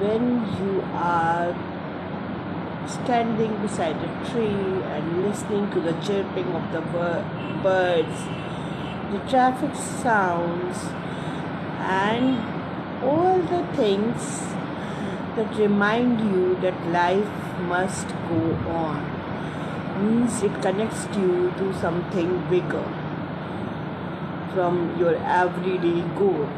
when you are standing beside a tree and listening to the chirping of the birds, the traffic sounds, and all the things that remind you that life must go on. Means it connects you to something bigger from your everyday goal.